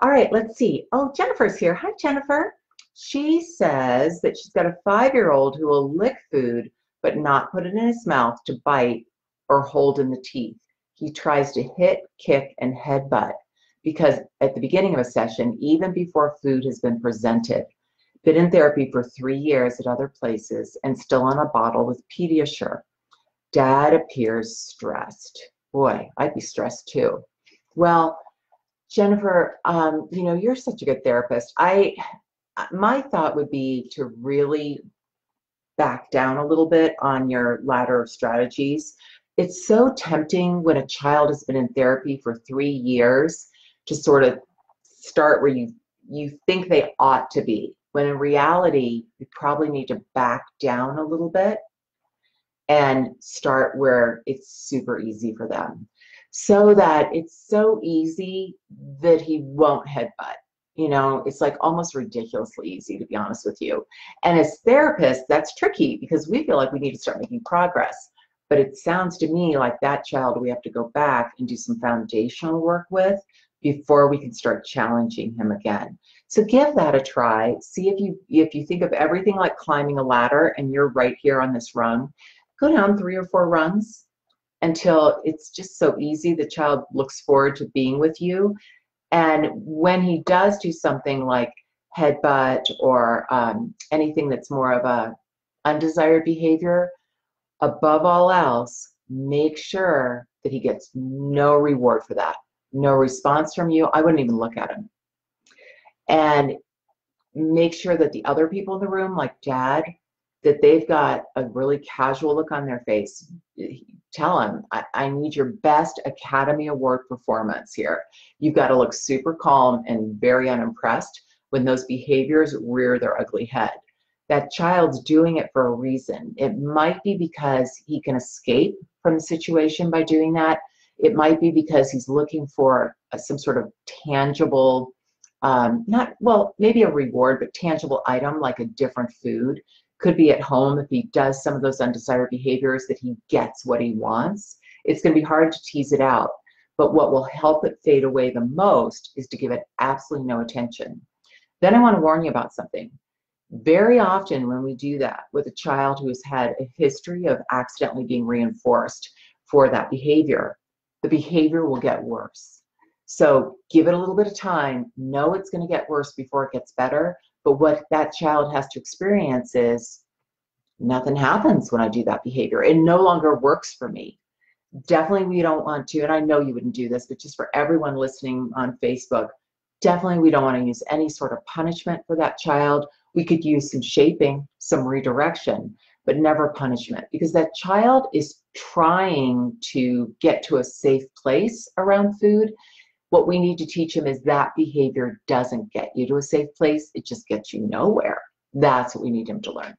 All right, let's see. Oh, Jennifer's here. Hi, Jennifer. She says that she's got a 5-year-old who will lick food but not put it in his mouth to bite or hold in the teeth. He tries to hit, kick, and headbutt because at the beginning of a session, even before food has been presented, been in therapy for 3 years at other places and still on a bottle with Pediasure. Dad appears stressed. Boy, I'd be stressed too. Well, Jennifer, you're such a good therapist. My thought would be to really back down a little bit on your ladder of strategies. It's so tempting when a child has been in therapy for 3 years to sort of start where you think they ought to be, when in reality, you probably need to back down a little bit and start where it's super easy for them, so that it's so easy that he won't headbutt. It's like almost ridiculously easy, to be honest with you. And as therapists, that's tricky because we feel like we need to start making progress. But it sounds to me like that child we have to go back and do some foundational work with before we can start challenging him again. So give that a try. See if you think of everything like climbing a ladder and you're right here on this rung. Go down 3 or 4 rungs until it's just so easy. The child looks forward to being with you. And when he does do something like headbutt or anything that's more of a undesired behavior, above all else, make sure that he gets no reward for that, no response from you. I wouldn't even look at him. And make sure that the other people in the room, like Dad, that they've got a really casual look on their face. Tell them, I need your best Academy Award performance here. You've got to look super calm and very unimpressed when those behaviors rear their ugly head. That child's doing it for a reason. It might be because he can escape from the situation by doing that. It might be because he's looking for some sort of tangible, maybe a reward, but tangible item like a different food. Could be at home if he does some of those undesired behaviors that he gets what he wants. It's going to be hard to tease it out. But what will help it fade away the most is to give it absolutely no attention. Then I want to warn you about something. Very often when we do that with a child who has had a history of accidentally being reinforced for that behavior, the behavior will get worse. So give it a little bit of time. Know it's going to get worse before it gets better. But what that child has to experience is nothing happens when I do that behavior. It no longer works for me. Definitely we don't want to, and I know you wouldn't do this, but just for everyone listening on Facebook, definitely we don't want to use any sort of punishment for that child. We could use some shaping, some redirection, but never punishment, because that child is trying to get to a safe place around food. What we need to teach him is that behavior doesn't get you to a safe place. It just gets you nowhere. That's what we need him to learn.